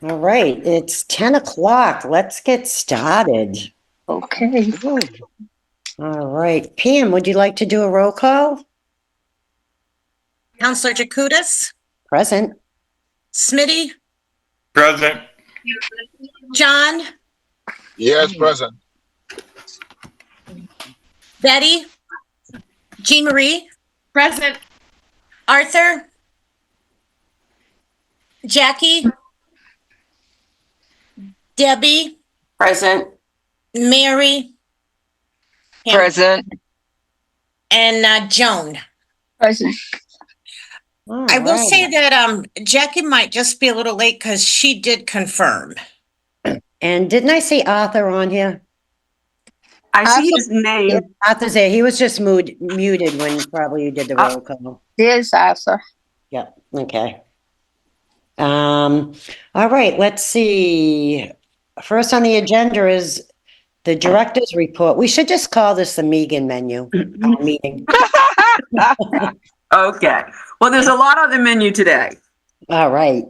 All right, it's 10 o'clock. Let's get started. Okay. All right, Pam, would you like to do a roll call? Counselor Jacutis, Present. Smitty, Present. John, Yes, present. Betty, Jean Marie, Present. Arthur, Jackie, Debbie, Present. Mary, Pam, Present. and Joan. Present. All I will right. say that Jackie might just be a little late because she did confirm. And didn't I see Arthur on here? I see his name. Arthur's there. He was just muted when probably you did the roll call. There's Arthur. Yep, okay. All right, let's see. First on the agenda is the director's report. We should just call this the Megan menu meeting. Okay. Well, there's a lot on the menu today. All right.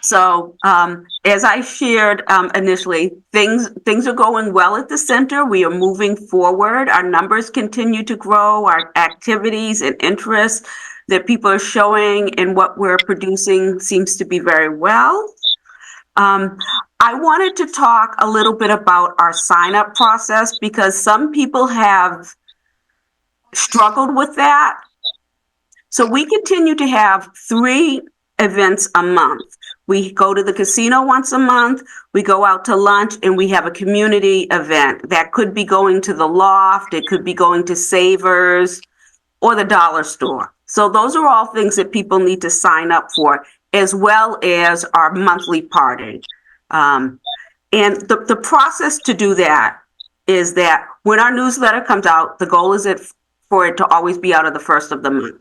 So, as I shared initially, things are going well at the center. We are moving forward. Our numbers continue to grow. Our activities and interests that people are showing in what we're producing seems to be very well. I wanted to talk a little bit about our sign-up process because some people have struggled with that. So we continue to have 3 events a month. We go to the casino once a month, we go out to lunch, and we have a community event. That could be going to the loft, it could be going to Savers or the dollar store. So those are all things that people need to sign up for, as well as our monthly party. And the process to do that is that when our newsletter comes out, the goal is for it to always be out of the first of the month.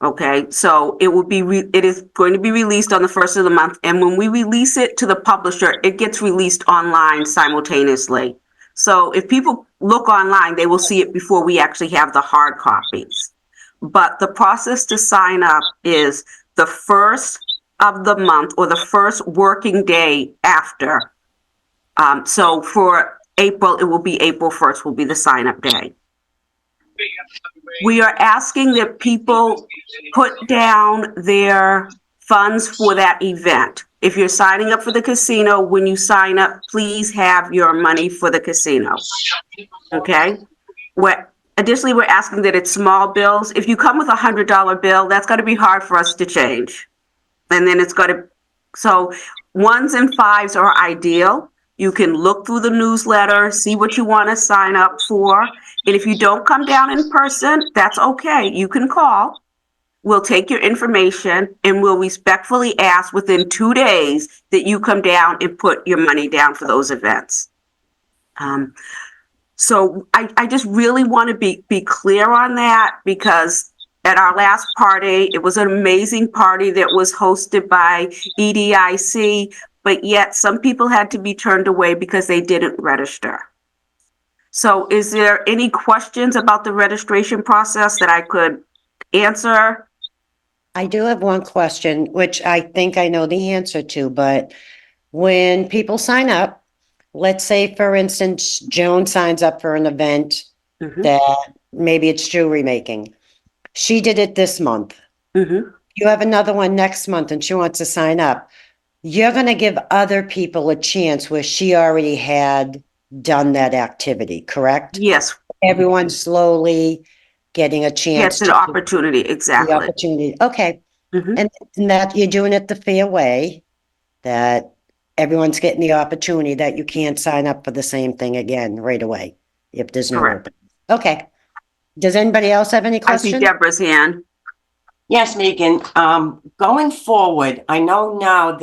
Okay, so it is going to be released on the first of the month, and when we release it to the publisher, it gets released online simultaneously. So if people look online, they will see it before we actually have the hard copies. But the process to sign up is the first of the month or the first working day after. So for April, it will be April 1st will be the sign up day. We are asking that people put down their funds for that event. If you're signing up for the casino, when you sign up, please have your money for the casino. Okay? Additionally, we're asking that it's small bills. If you come with $100 bill, that's going to be hard for us to change. And then it's going to, so 1s and 5s are ideal. You can look through the newsletter, see what you want to sign up for. And if you don't come down in person, that's okay. You can call. We'll take your information and we'll respectfully ask within 2 days that you come down and put your money down for those events. So I just really want to be clear on that, because at our last party, it was an amazing party that was hosted by EDIC, but yet some people had to be turned away because they didn't register. So is there any questions about the registration process that I could answer? I do have one question, which I think I know the answer to, but when people sign up, let's say, for instance, Joan signs up for an event that maybe it's jewelry making. She did it this month. You have another one next month and she wants to sign up. You're going to give other people a chance where she already had done that activity, correct? Yes. Everyone's slowly getting a chance. Yes, an opportunity, exactly. The opportunity. Okay. And that you're doing it the fair way, that everyone's getting the opportunity, that you can't sign up for the same thing again right away if there's no opening. Okay. Does anybody else have any questions? I see Deborah's hand. Yes, Megan. Going forward, I know now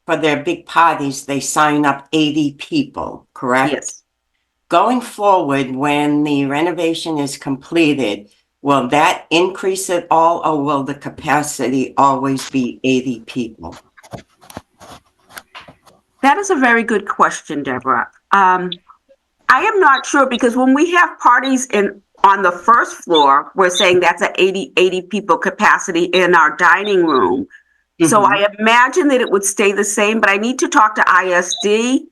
for their big parties, they sign up 80 people, correct? Yes. Going forward, when the renovation is completed, will that increase at all, or will the capacity always be 80 people? That is a very good question, Deborah. I am not sure, because when we have parties on the first floor, we're saying that's an 80 people capacity in our dining room. So Mhm. I imagine that it would stay the same, but I need to talk to ISD,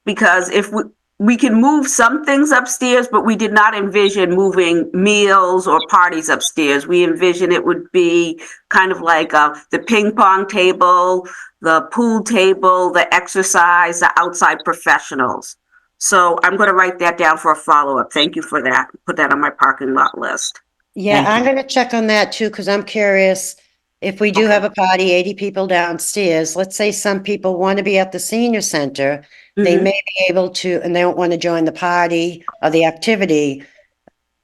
because if we can move some things upstairs, but we did not envision moving meals or parties upstairs. We envision it would be kind of like the ping pong table, the pool table, the exercise, the outside professionals. So I'm going to write that down for a follow-up. Thank you for that. Put that on my parking lot list. Yeah, Thank I'm you. gonna check on that too, because I'm curious. If we do Okay. have a party, 80 people downstairs, let's say some people want to be at the senior center, they Mhm. may be able to, and they don't want to join the party or the activity.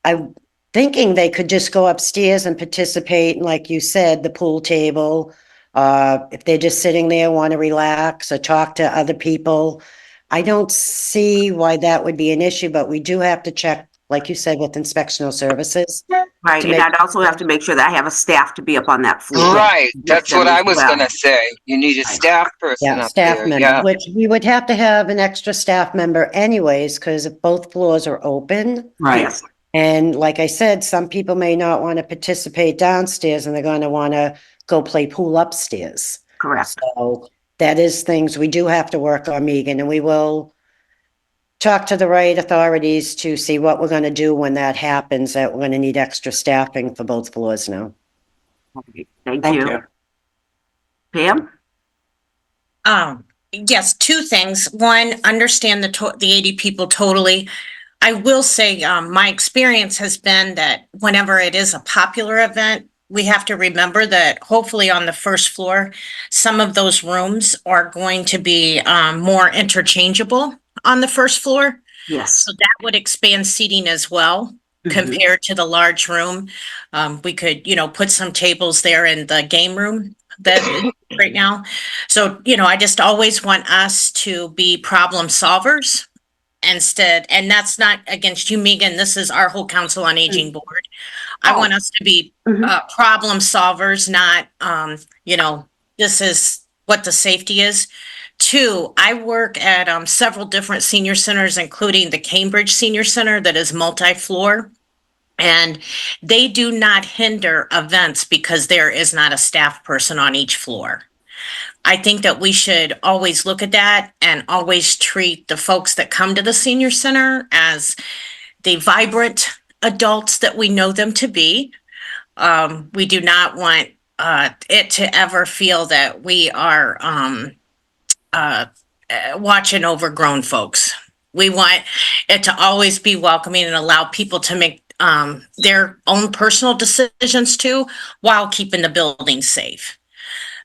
I'm thinking they could just go upstairs and participate, in, like you said, the pool table. If they're just sitting there, want to relax or talk to other people. I don't see why that would be an issue, but we do have to check, like you said, with inspectional services. Right, To and make I'd also have to make sure that I have a staff to be up on that floor. Right, with that's them what I as was well. gonna say. You need a Right. staff person Yeah, up staff there, member, yeah. which we would have to have an extra staff member anyways, because if both floors are open. Right. Yes, And like I said, some people may not want to participate downstairs and they're going to want to go play pool upstairs. correct. So that is things we do have to work on, Megan, and we will talk to the right authorities to see what we're going to do when that happens, that we're going to need extra staffing for both floors now. Thank Thank you. you. Pam? Yes, two things. One, understand the 80 people totally. I will say, my experience has been that whenever it is a popular event, we have to remember that hopefully on the first floor, some of those rooms are going to be more interchangeable on the first floor. Yes. So that would expand seating as well Mhm. compared to the large room. We could, put some tables there in the game room that right now. So, I just always want us to be problem solvers instead, and that's not against you, Megan, this is our whole Council on Aging board. I Oh. want us to be Mhm. problem solvers, not, this is what the safety is. Two, I work at several different senior centers, including the Cambridge Senior Center that is multi-floor. And they do not hinder events because there is not a staff person on each floor. I think that we should always look at that and always treat the folks that come to the senior center as the vibrant adults that we know them to be. We do not want it to ever feel that we are watching over grown folks. We want it to always be welcoming and allow people to make their own personal decisions too, while keeping the building safe.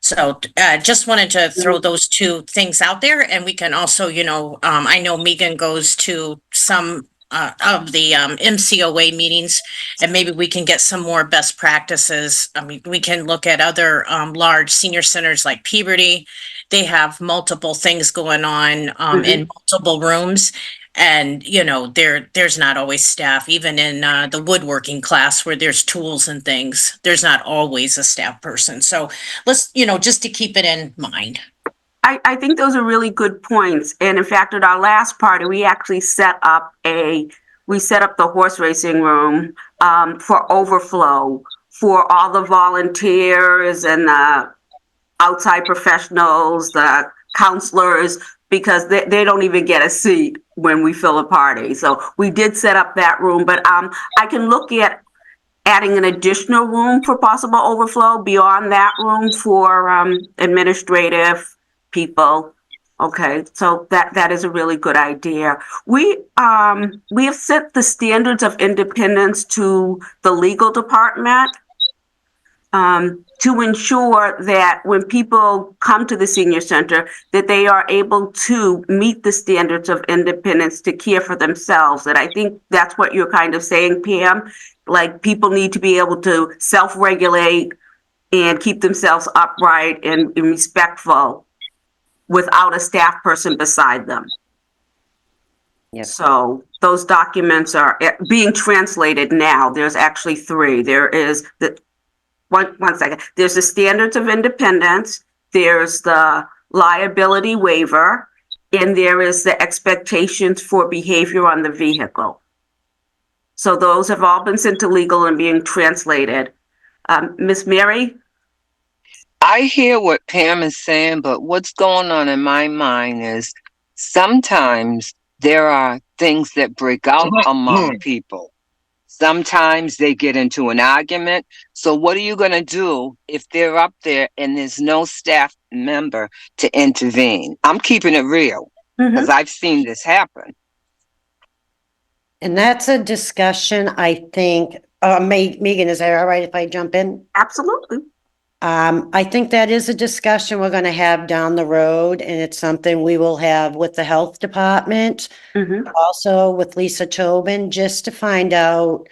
So just wanted to throw those two things out there, and we can also, I know Megan goes to some of the MCOA meetings, and maybe we can get some more best practices. I mean, we can look at other large senior centers like Peabody. They have multiple things going on in multiple rooms. And, there's not always staff, even in the woodworking class where there's tools and things, there's not always a staff person. So let's, just to keep it in mind. I think those are really good points. And in fact, at our last party, we actually set up the horse racing room for overflow for all the volunteers and the outside professionals, the counselors, because they don't even get a seat when we fill a party. So we did set up that room, but I can look at adding an additional room for possible overflow beyond that room for administrative people. Okay, so that is a really good idea. We have set the standards of independence to the legal department to ensure that when people come to the senior center, that they are able to meet the standards of independence to care for themselves. And I think that's what you're kind of saying, Pam. Like, people need to be able to self-regulate and keep themselves upright and respectful without a staff person beside them. Yep. So those documents are being translated now. There's actually 3. There is the one second. There's the standards of independence, there's the liability waiver, and there is the expectations for behavior on the vehicle. So those have all been sent to legal and being translated. Miss Mary? I hear what Pam is saying, but what's going on in my mind is sometimes there are things that break out among people. Sometimes they get into an argument. So what are you going to do if they're up there and there's no staff member to intervene? I'm keeping it real because I've seen this happen. And that's a discussion, I think, Megan, is that all right if I jump in? Absolutely. I think that is a discussion we're gonna have down the road, and it's something we will have with the health department, also with Lisa Tobin, just to find out.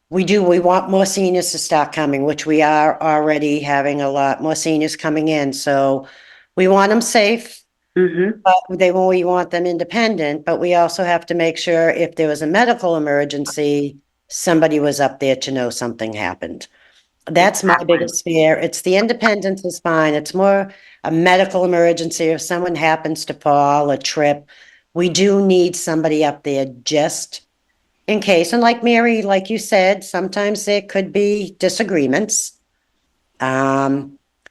We want more seniors to start coming, which we are already having a lot more seniors coming in, so we want them safe. But we want them independent, but we also have to make sure if there was a medical emergency, somebody was up there to know something happened. That's my biggest fear. It's the independence is fine. It's more a medical emergency if someone happens to fall or trip. We do need somebody up there just in case. And like Mary, like you said, sometimes there could be disagreements.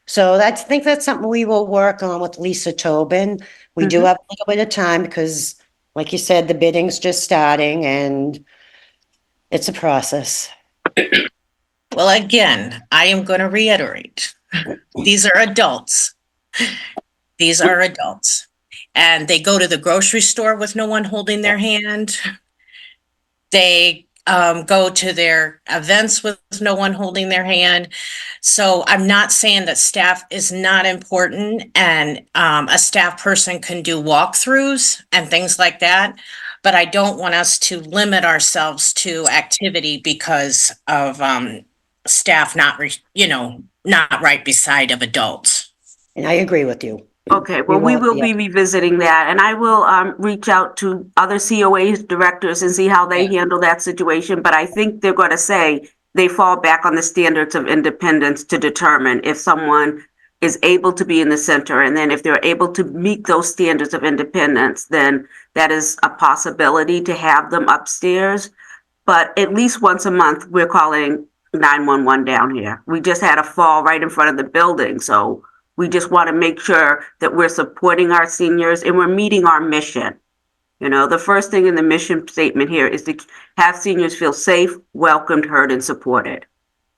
So I think that's something we will work on with Lisa Tobin. We do have a little bit of time because, like you said, the bidding's just starting and it's a process. Well, again, I am going to reiterate, these are adults. These are adults. And they go to the grocery store with no one holding their hand. They go to their events with no one holding their hand. So I'm not saying that staff is not important and a staff person can do walkthroughs and things like that. But I don't want us to limit ourselves to activity because of staff not right beside of adults. And I agree with you. Okay, well, we will be revisiting that, and I will reach out to other COA directors and see how they handle that situation. But I think they're going to say they fall back on the standards of independence to determine if someone is able to be in the center. And then if they're able to meet those standards of independence, then that is a possibility to have them upstairs. But at least once a month, we're calling 911 down here. We just had a fall right in front of the building, so we just want to make sure that we're supporting our seniors and we're meeting our mission. You know, the first thing in the mission statement here is to have seniors feel safe, welcomed, heard, and supported.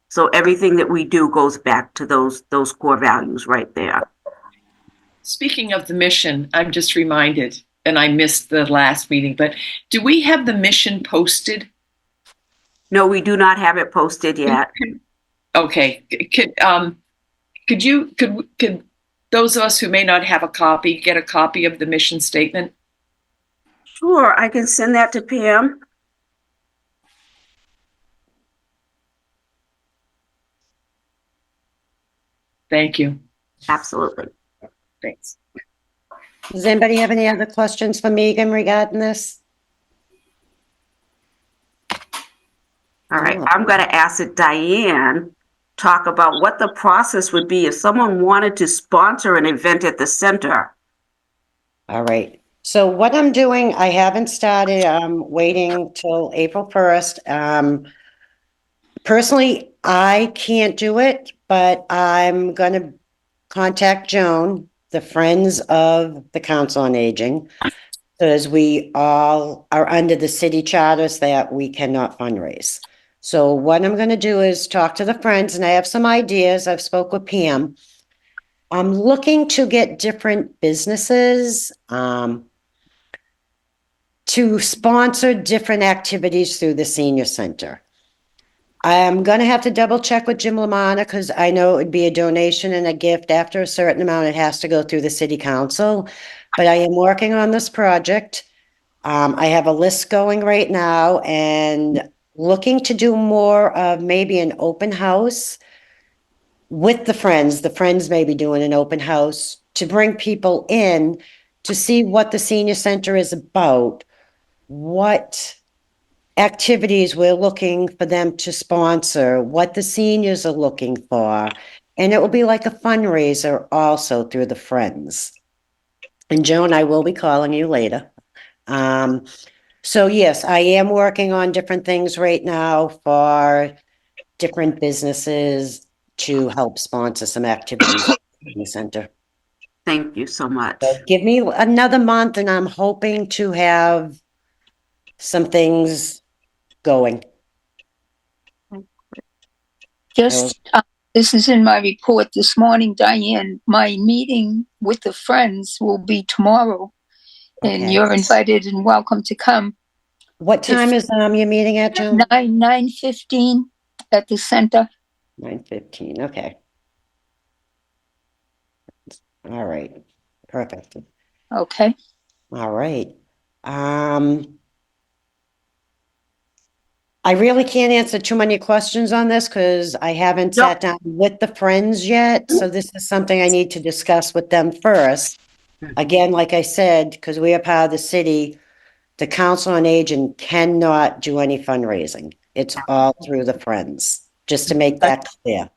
So everything that we do goes back to those core values right there. Speaking of the mission, I'm just reminded, and I missed the last meeting, but do we have the mission posted? No, we do not have it posted yet. Okay. Could those of us who may not have a copy get a copy of the mission statement? Sure, I can send that to Pam. Thank you. Absolutely. Thanks. Does anybody have any other questions for Megan regarding this? All right, I'm going to ask that Diane talk about what the process would be if someone wanted to sponsor an event at the center. All right. So what I'm doing, I haven't started, I'm waiting till April 1st. Personally, I can't do it, but I'm going to contact Joan, the Friends of the Council on Aging, because we all are under the city charters that we cannot fundraise. So what I'm going to do is talk to the Friends, and I have some ideas. I've spoke with Pam. I'm looking to get different businesses to sponsor different activities through the senior center. I'm going to have to double check with Jim Lamanna because I know it would be a donation and a gift. After a certain amount, it has to go through the city council. But I am working on this project. I have a list going right now and looking to do more of maybe an open house with the Friends. The Friends may be doing an open house to bring people in to see what the senior center is about, what activities we're looking for them to sponsor, what the seniors are looking for. And it will be like a fundraiser also through the Friends. And Joan, I will be calling you later. So yes, I am working on different things right now for different businesses to help sponsor some activities in the center. Thank you so much. So give me another month and I'm hoping to have some things going. Just, this is in my report this morning, Diane. My meeting with the Friends will be tomorrow. And Okay. you're invited and welcome to come. What time is your meeting at, Joan? 9:15 at the center. 9:15, okay. All right, perfect. Okay. All right. I really can't answer too many questions on this because I haven't sat down with the Friends yet. So this is something I need to discuss with them first. Again, like I said, because we are part of the city, the Council on Aging cannot do any fundraising. It's all through the Friends, just to make that clear.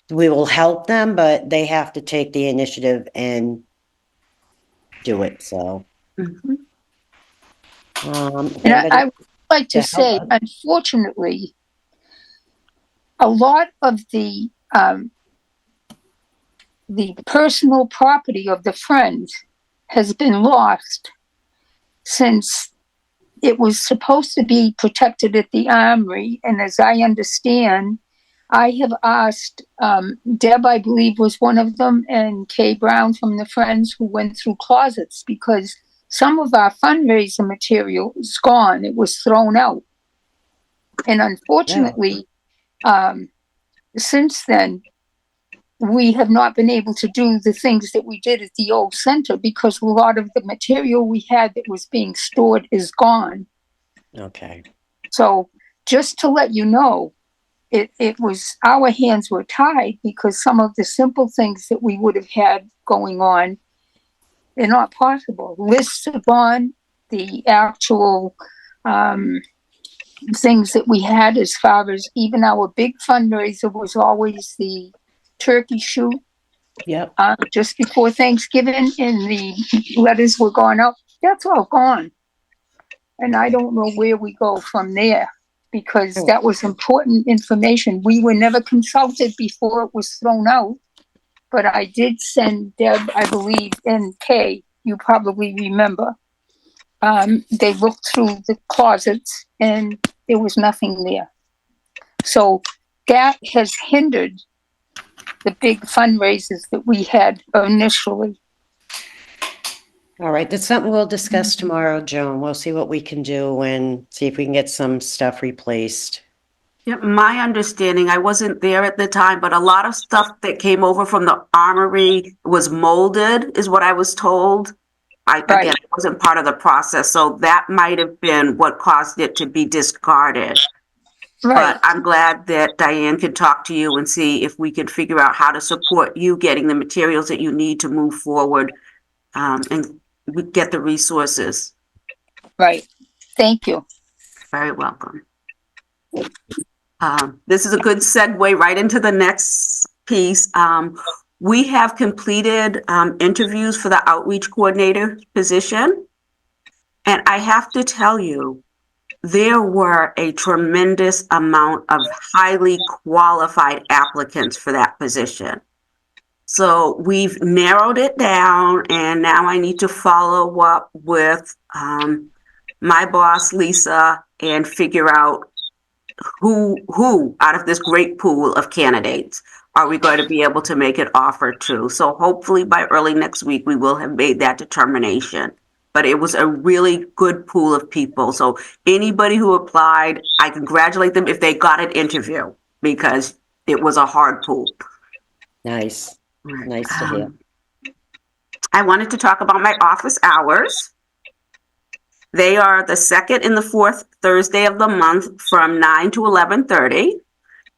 We will help them, but they have to take the initiative and do it, so. Mhm. If And anybody- I would like to Yeah, say, help. unfortunately, a lot of the personal property of the Friends has been lost since it was supposed to be protected at the Armory. And as I understand, I have asked, Deb, I believe, was one of them, and Kay Brown from the Friends, who went through closets because some of our fundraiser material is gone. It was thrown out. And unfortunately, since then, we have not been able to do the things that we did at the old center because a lot of the material we had that was being stored is gone. Okay, So just to let you know, it was, our hands were tied because some of the simple things that we would have had going on, they're not possible. Lists are gone. The actual things that we had as far as even our big fundraiser was always the turkey shoot yep, just before Thanksgiving, and the letters were going out. That's all gone. And I don't know where we go from there because that was important information. We were never consulted before it was thrown out, but I did send Deb, I believe, and Kay, you probably remember. They looked through the closets and there was nothing there. So that has hindered the big fundraisers that we had initially. all right, that's something we'll discuss tomorrow, Joan. We'll see what we can do and see if we can get some stuff replaced. Yep, my understanding, I wasn't there at the time, but a lot of stuff that came over from the Armory was molded, is what I was told. Again, I wasn't part of the process, so that might have been what caused it to be discarded. Right. But I'm glad that Diane can talk to you and see if we can figure out how to support you getting the materials that you need to move forward, and get the resources. Right. Thank you. Very welcome. This is a good segue right into the next piece. We have completed interviews for the outreach coordinator position. And I have to tell you, there were a tremendous amount of highly qualified applicants for that position. So we've narrowed it down, and now I need to follow up with my boss, Lisa, and figure out who out of this great pool of candidates are we going to be able to make an offer to. So hopefully by early next week, we will have made that determination. But it was a really good pool of people. So anybody who applied, I congratulate them if they got an interview because it was a hard pool. Nice, nice to hear. I wanted to talk about my office hours. They are the second and the fourth Thursday of the month from 9 to 11:30.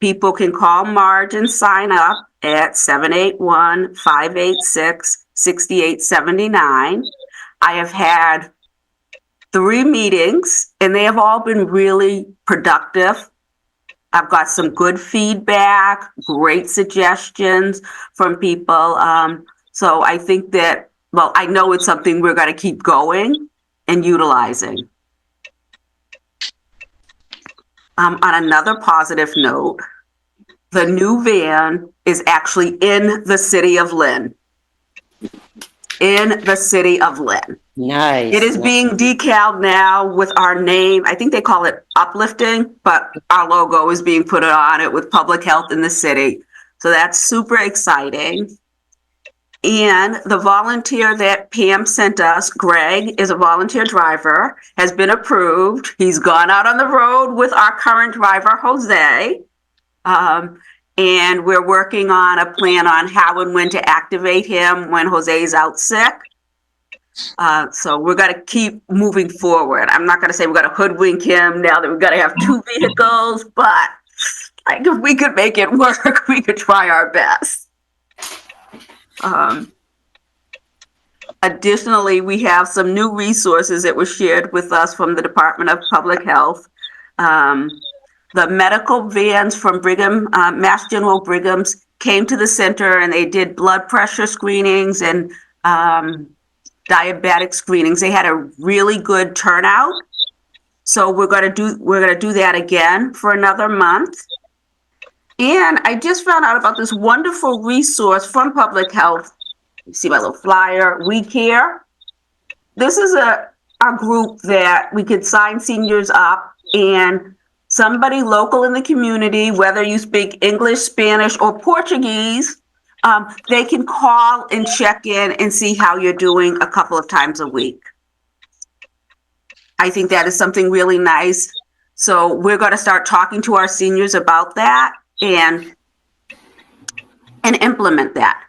People can call Marge and sign up at 781-586-6879. I have had 3 meetings and they have all been really productive. I've got some good feedback, great suggestions from people. So I think that, well, I know it's something we're going to keep going and utilizing. On another positive note, the new van is actually in the city of Lynn. In the city of Lynn. Nice. It is being decaled now with our name. I think they call it uplifting, but our logo is being put on it with public health in the city. So that's super exciting. And the volunteer that Pam sent us, Greg, is a volunteer driver, has been approved. He's gone out on the road with our current driver, Jose. And we're working on a plan on how and when to activate him when Jose's out sick. So we're going to keep moving forward. I'm not going to say we're going to hoodwink him now that we've got to have 2 vehicles, but like if we could make it work, we could try our best. Additionally, we have some new resources that were shared with us from the Department of Public Health. The medical vans from Brigham, Mass General Brigham's came to the center and they did blood pressure screenings and diabetic screenings. They had a really good turnout. So we're gonna do that again for another month. And I just found out about this wonderful resource from Public Health. You see my little flyer, We Care. This is a group that we could sign seniors up, and somebody local in the community, whether you speak English, Spanish, or Portuguese, they can call and check in and see how you're doing a couple of times a week. I think that is something really nice. So we're going to start talking to our seniors about that and implement that.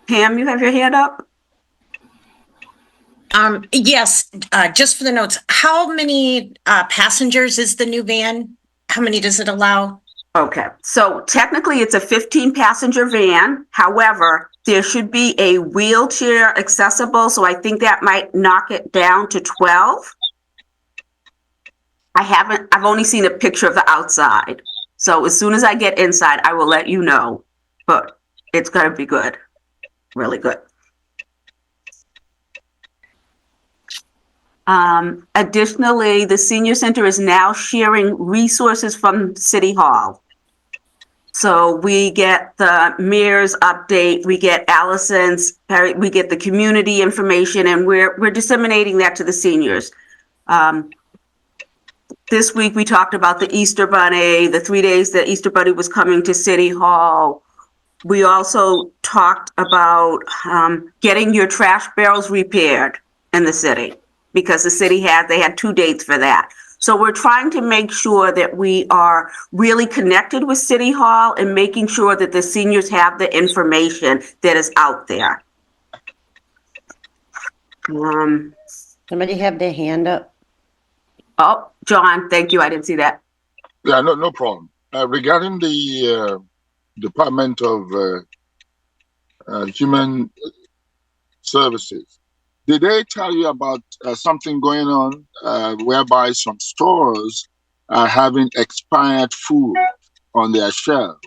Pam, you have your hand up? Yes, just for the notes, how many passengers is the new van? How many does it allow? Okay, so technically it's a 15-passenger van. However, there should be a wheelchair accessible, so I think that might knock it down to 12. I've only seen a picture of the outside. So as soon as I get inside, I will let you know, but it's gonna be good, really good. Additionally, the senior center is now sharing resources from City Hall. So we get the mayor's update, we get Allison's, we get the community information, and we're disseminating that to the seniors. This week we talked about the Easter Bunny, the 3 days that Easter Bunny was coming to City Hall. We also talked about getting your trash barrels repaired in the city, because the city they had 2 dates for that. So we're trying to make sure that we are really connected with City Hall and making sure that the seniors have the information that is out there. Somebody have their hand up? Oh, John, thank you. I didn't see that. Yeah, no problem. Regarding the Department of Human Services, did they tell you about something going on whereby some stores are having expired food on their shelves?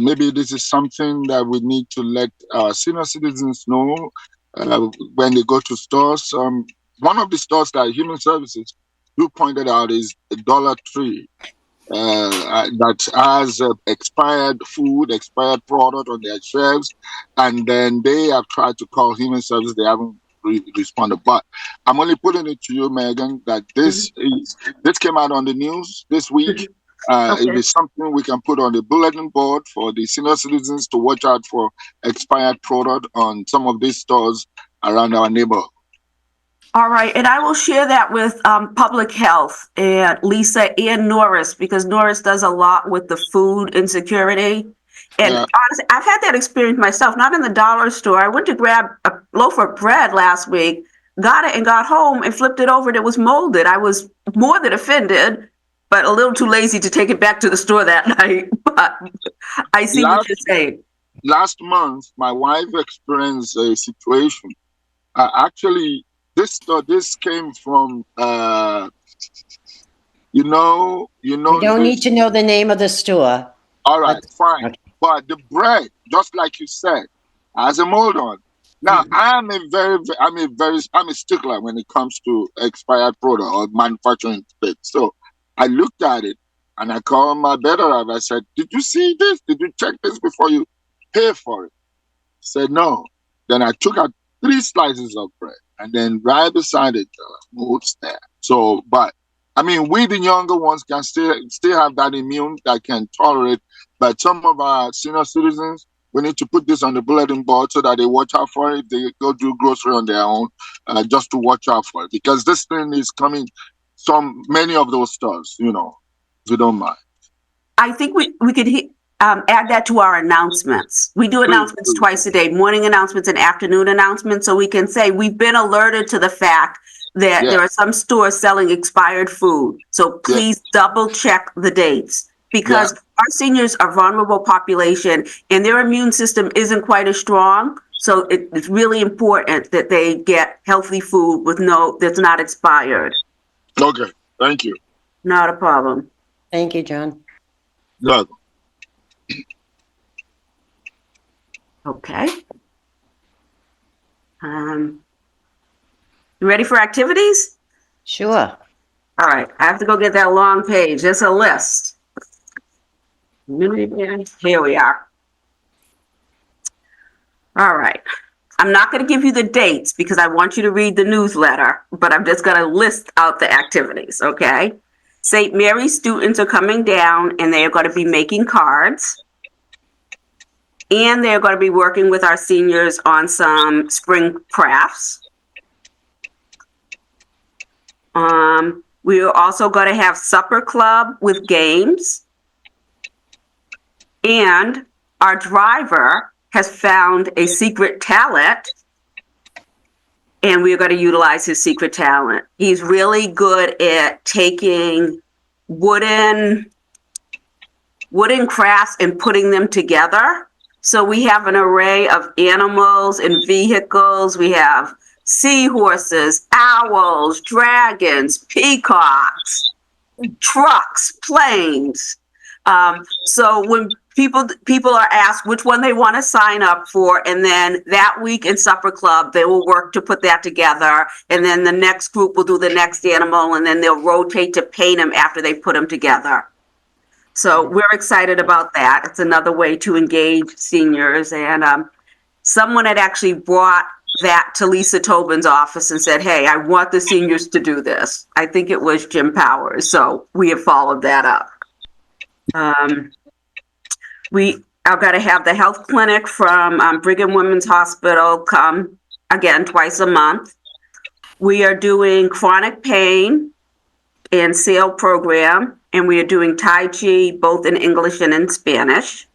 Maybe this is something that we need to let our senior citizens know when they go to stores. One of the stores that Human Services you pointed out is Dollar Tree that has expired food, expired product on their shelves, and then they have tried to call Human Services. They haven't responded. But I'm only putting it to you, Megan, that this came out on the news this week. Okay. It is something we can put on the bulletin board for the senior citizens to watch out for expired product on some of these stores around our neighborhood. All right, and I will share that with Public Health and Lisa and Norris, because Norris does a lot with the food insecurity. And honestly, I've had that experience myself, not in the dollar store. I went to grab a loaf of bread last week, got it and got home and flipped it over and it was molded. I was more than offended, but a little too lazy to take it back to the store that night. But I see what you're saying. Last month, my wife experienced a situation. Actually, this came from, You don't need to know the name of the store. All right, fine. Okay. But the bread, just like you said, has a mold on. Now, I'm a stickler when it comes to expired product or manufacturing state. So I looked at it And I called my better half. I said, did you see this? Did you check this before you pay for it? He said, no. Then I took out 3 slices of bread and then right beside it, moved there. So, but I mean, we the younger ones can still have that immune that can tolerate. But some of our senior citizens, we need to put this on the bulletin board so that they watch out for it. If they go do grocery on their own, just to watch out for it, because this thing is coming. Many of those stores, if you don't mind. I think we could add that to our announcements. We do announcements Please. twice a day, morning announcements and afternoon announcements, so we can say we've been alerted to the fact that there are some stores selling expired food. So please double check the dates, because our seniors are a vulnerable population and their immune system isn't quite as strong. So it's really important that they get healthy food that's not expired. Okay, thank you. Not a problem. Thank you, John. Good. Okay. You ready for activities? Sure. All right, I have to go get that long page. There's a list. Here we are. All right. I'm not going to give you the dates because I want you to read the newsletter, but I'm just going to list out the activities, okay? St. Mary's students are coming down and they are going to be making cards. And they're going to be working with our seniors on some spring crafts. We are also going to have supper club with games. And our driver has found a secret talent, and we're going to utilize his secret talent. He's really good at taking wooden crafts and putting them together. So we have an array of animals and vehicles. We have seahorses, owls, dragons, peacocks, trucks, planes. So when people are asked which one they want to sign up for, and then that week in Supper Club, they will work to put that together. And then the next group will do the next animal, and then they'll rotate to paint them after they put them together. So we're excited about that. It's another way to engage seniors. And someone had actually brought that to Lisa Tobin's office and said, hey, I want the seniors to do this. I think it was Jim Powers. So we have followed that up. We are going to have the health clinic from Brigham Women's Hospital come again twice a month. We are doing chronic pain and SAIL program, and we are doing Tai Chi both in English and in Spanish.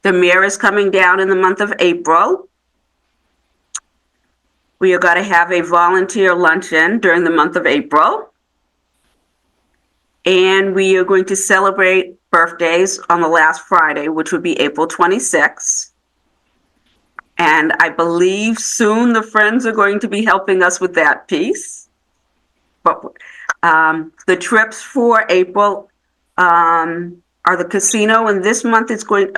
The mayor is coming down in the month of April. We are going to have a volunteer luncheon during the month of April. And we are going to celebrate birthdays on the last Friday, which would be April 26th. And I believe soon the Friends are going to be helping us with that piece. But the trips for April are the casino, and this month it's going,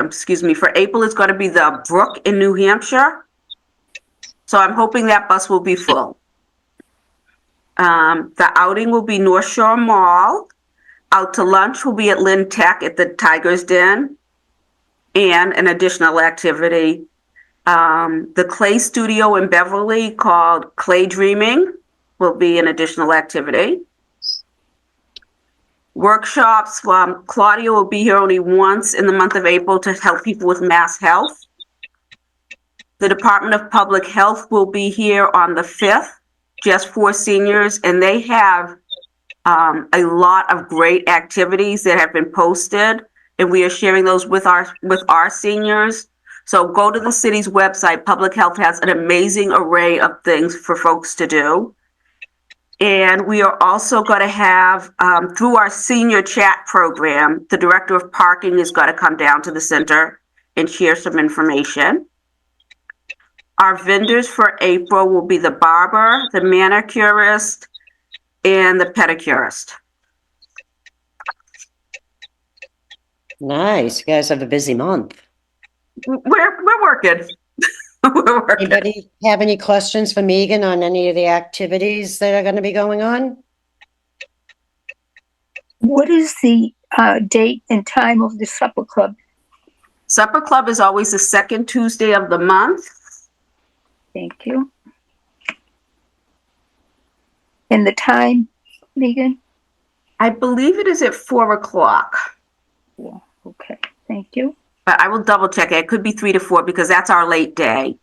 for April it's going to be the Brook in New Hampshire. So I'm hoping that bus will be full. The outing will be North Shore Mall. Out to lunch will be at Lynn Tech at the Tiger's Den, and an additional activity. The clay studio in Beverly called Clay Dreaming will be an additional activity. Workshops, Claudia will be here only once in the month of April to help people with mass health. The Department of Public Health will be here on the 5th, just for seniors, and they have a lot of great activities that have been posted, and we are sharing those with our seniors. So go to the city's website. Public Health has an amazing array of things for folks to do. And we are also going to have, through our senior chat program, the director of parking is going to come down to the center and share some information. Our vendors for April will be the barber, the manicurist, and the pedicurist. Nice. You guys have a busy month. We're working. We're working. Anybody have any questions for Megan on any of the activities that are going to be going on? What is the date and time of the supper club? Supper Club is always the second Tuesday of the month. Thank you. And the time, Megan? I believe it is at 4:00, Yeah, okay, thank you. but I will double check it. It could be 3 to 4 because that's our late day.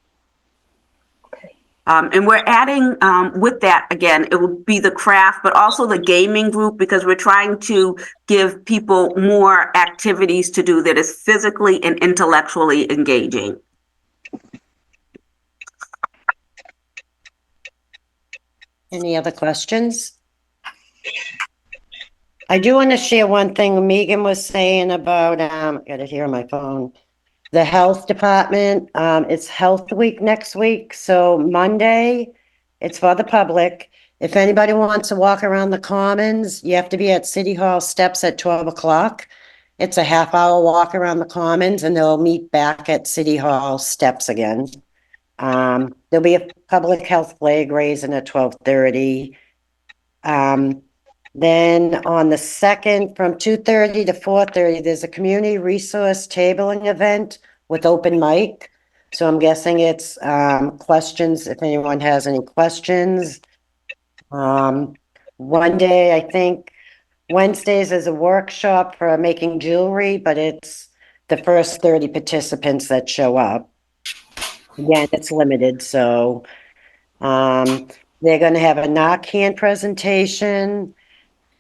Okay. And we're adding, with that, again, it will be the craft, but also the gaming group, because we're trying to give people more activities to do that is physically and intellectually engaging. Any other questions? I do want to share one thing Megan was saying about, got it here on my phone. The health department, it's Health Week next week, so Monday, it's for the public. If anybody wants to walk around the commons, you have to be at City Hall steps at 12 o'clock. It's a half-hour walk around the commons, and they'll meet back at City Hall steps again. There'll be a public health flag raising at 12:30. Then on the 2nd, from 2:30 to 4:30, there's a community resource tabling event with open mic. So I'm guessing it's questions, if anyone has any questions. One day, I think Wednesdays is a workshop for making jewelry, but it's the first 30 participants that show up. Again, it's limited, so they're going to have a Narcan presentation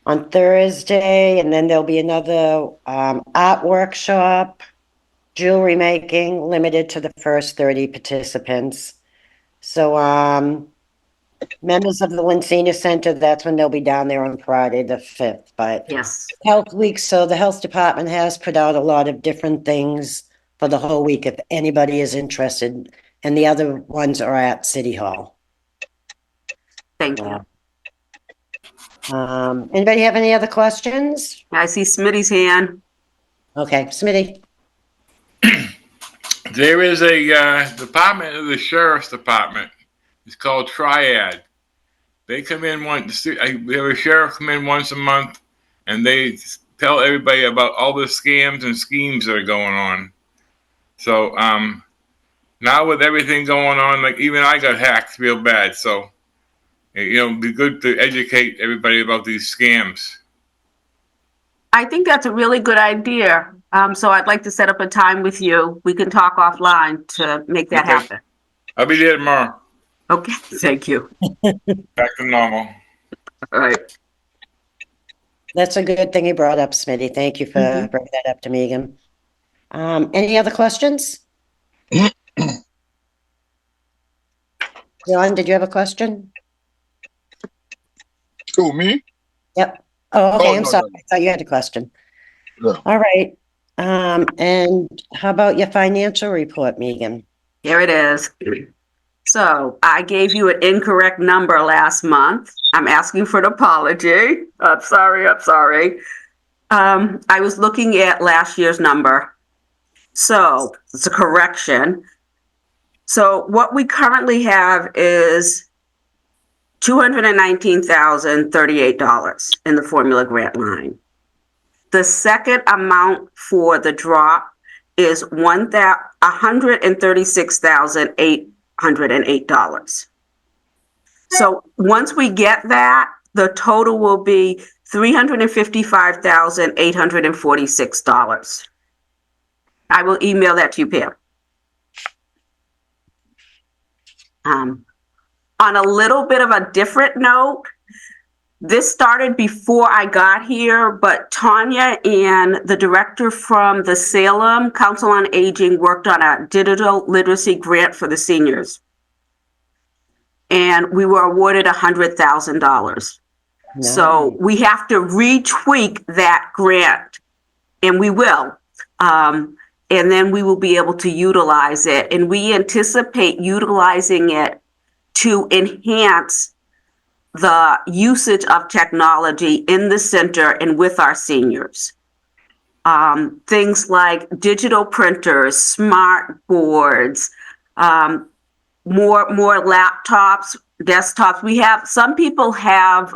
on Thursday, and then there'll be another art workshop, jewelry making, limited to the first 30 participants. So members of the Lynn Senior Center, that's when they'll be down there on Friday the 5th. But Yes. Health Week, so the health department has put out a lot of different things for the whole week if anybody is interested, and the other ones are at City Hall. Thank you. Anybody have any other questions? I see Smitty's hand. Okay, Smitty. There is a department of the sheriff's department. It's called Triad. They come in we have a sheriff come in once a month, and they tell everybody about all the scams and schemes that are going on. So now with everything going on, like even I got hacked real bad. So it'd be good to educate everybody about these scams. I think that's a really good idea. So I'd like to set up a time with you. We can talk offline to make that happen. I'll be there tomorrow. Okay, thank you. Back to normal. All right. That's a good thing you brought up, Smitty. Thank you for bringing that up to Megan. Any other questions? John, did you have a question? Who, me? Yep. Oh, okay, I'm no, sorry. no. I thought you had a question. No. All right. And how about your financial report, Megan? Here it is. So I gave you an incorrect number last month. I'm asking for an apology. I'm sorry. I was looking at last year's number. So it's a correction. So what we currently have is $219,038 in the formula grant line. The second amount for the drop is $136,808. So once we get that, the total will be $355,846. I will email that to you, Pam. On a little bit of a different note, this started before I got here, but Tanya and the director from the Salem Council on Aging worked on a digital literacy grant for the seniors. And we were awarded $100,000. Nice. So we have to retweak that grant, and we will. And then we will be able to utilize it. And we anticipate utilizing it to enhance the usage of technology in the center and with our seniors. Things like digital printers, smart boards, more laptops desktops. We have, some people have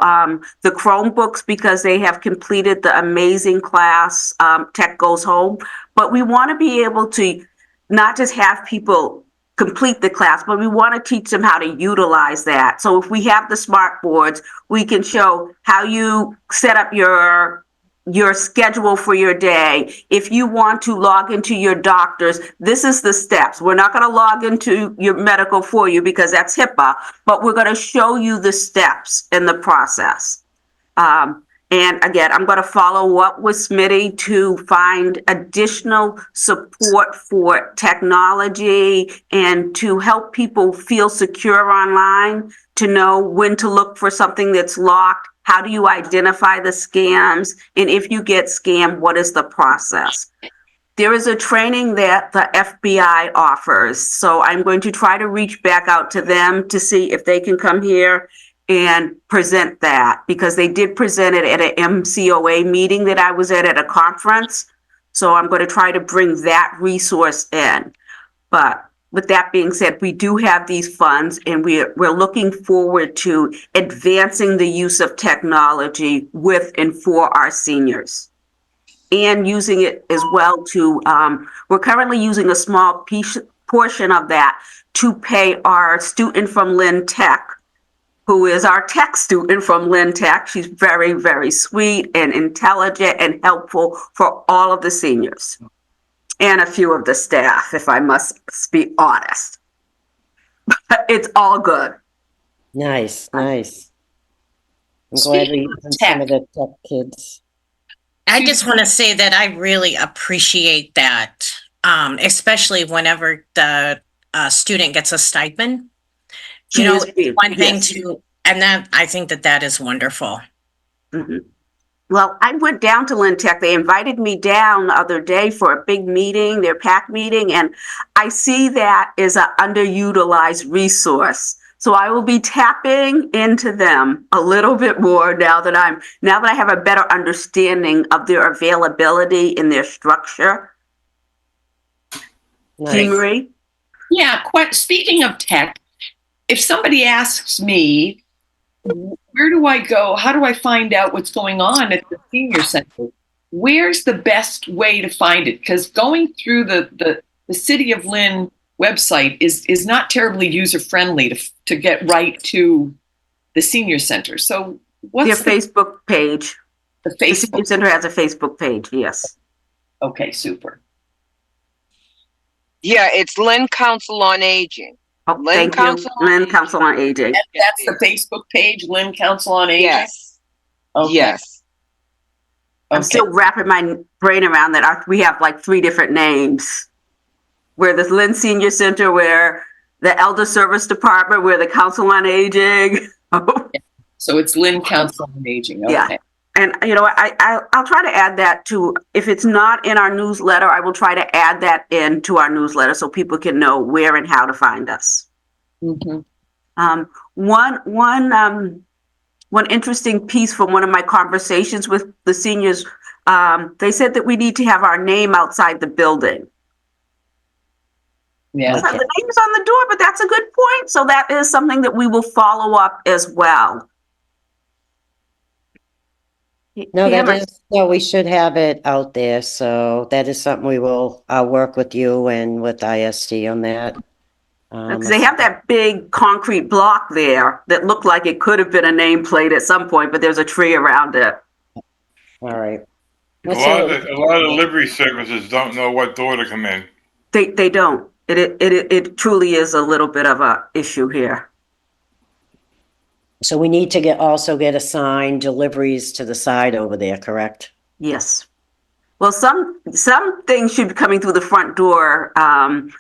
the Chromebooks because they have completed the amazing class, Tech Goes Home. But we want to be able to not just have people complete the class, but we want to teach them how to utilize that. So if we have the smart boards, we can show how you set up your schedule for your day. If you want to log into your doctors, this is the steps. We're not going to log into your medical for you because that's HIPAA, but we're going to show you the steps in the process. And again, I'm going to follow up with Smitty to find additional support for technology and to help people feel secure online, to know when to look for something that's locked. How do you identify the scams? And if you get scammed, what is the process? There is a training that the FBI offers. So I'm going to try to reach back out to them to see if they can come here and present that, because they did present it at an MCOA meeting that I was at a conference. So I'm going to try to bring that resource in. But with that being said, we do have these funds, and we're looking forward to advancing the use of technology with and for our seniors, and using it as well to, we're currently using a small portion of that to pay our student from Lynn Tech, who is our tech student from Lynn Tech. She's very, very sweet and intelligent and helpful for all of the seniors. And a few of the staff, if I must be honest. But it's all good. Nice. I'm glad we're using some of the tech kids. I just want to say that I really appreciate that, especially whenever the student gets a stipend. You know, one thing to, and that I think that is wonderful. Mm-hmm. Well, I went down to Lynn Tech. They invited me down the other day for a big meeting, their PAC meeting, and I see that as an underutilized resource. So I will be tapping into them a little bit more now that I have a better understanding of their availability and their structure. Nice. Jean Marie? Yeah, speaking of tech, if somebody asks me, where do I go? How do I find out what's going on at the senior center? Where's the best way to find it? Because going through the City of Lynn website is not terribly user-friendly to get right to the senior center. So what's their Facebook page? The senior center has a Facebook page, yes. Okay, super. Yeah, it's Lynn Council on Aging. Oh, Lynn Council on Aging. And that's the Facebook page, Lynn Council on Aging? Yes. Okay. Yes. I'm still wrapping my brain around that. We have like 3 different names. We're the Lynn Senior Center, we're the Elder Service Department, we're the Council on Aging. So it's Lynn Council on Aging. Okay. Yeah. And, you know, I'll try to add that to, if it's not in our newsletter, I will try to add that into our newsletter so people can know where and how to find us. Mm-hmm. One interesting piece from one of my conversations with the seniors, they said that we need to have our name outside the building. Yeah. So the name is on the door, but that's a good point. So that is something that we will follow up as well. No, we should have it out there. So that is something we will, work with you and with ISD on that. Because they have that big concrete block there that looked like it could have been a nameplate at some point, but there's a tree around it. All right. A lot of livery services don't know what door to come in. They don't. It truly is a little bit of a issue here. So we need to also get assigned deliveries to the side over there, correct? Yes. Well, some things should be coming through the front door,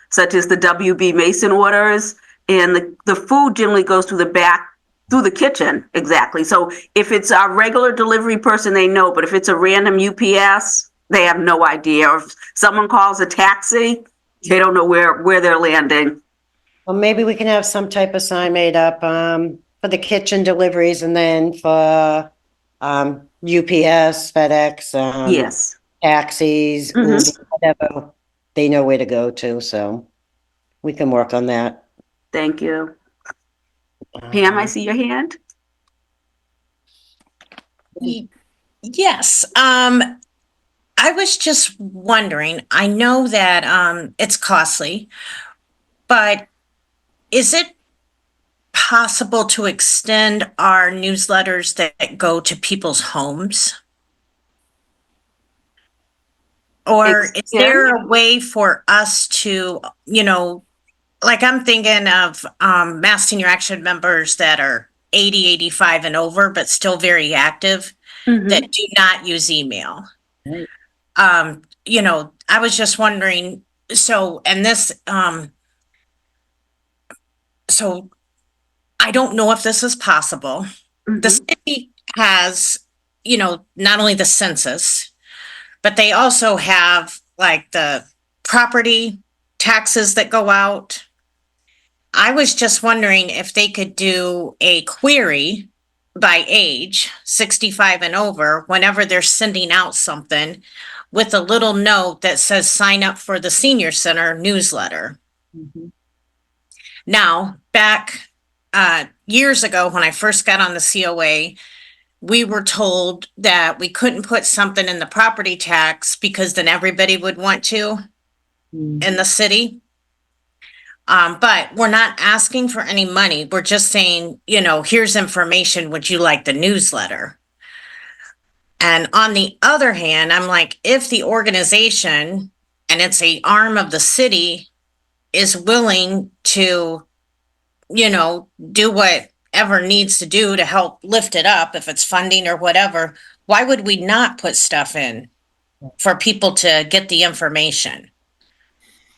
such as the WB Mason orders, and the food generally goes through the back, through the kitchen. Exactly. So if it's a regular delivery person, they know, but if it's a random UPS, they have no idea. Or if someone calls a taxi, they don't know where they're landing. Well, maybe we can have some type of sign made up for the kitchen deliveries, and then for UPS, FedEx, yes, taxis, Uber, whatever, they know where to go to. So we can work on that. Thank you. Pam, I see your hand. Yes. I was just wondering, I know that it's costly, but is it possible to extend our newsletters that go to people's homes? Or is there a way for us to, like I'm thinking of Mass Senior Action members that are 80, 85 and over, but still very active, that do not use email. Right. I was just wondering, so I don't know if this is possible. The city has, not only the census, but they also have like the property taxes that go out. I was just wondering if they could do a query by age, 65 and over, whenever they're sending out something with a little note that says sign up for the senior center newsletter. Now, back years ago when I first got on the COA, we were told that we couldn't put something in the property tax because then everybody would want to in the city. But we're not asking for any money. We're just saying, here's information. Would you like the newsletter? And on the other hand, I'm like, if the organization, and it's an arm of the city, is willing to, do whatever needs to do to help lift it up, if it's funding or whatever, why would we not put stuff in for people to get the information?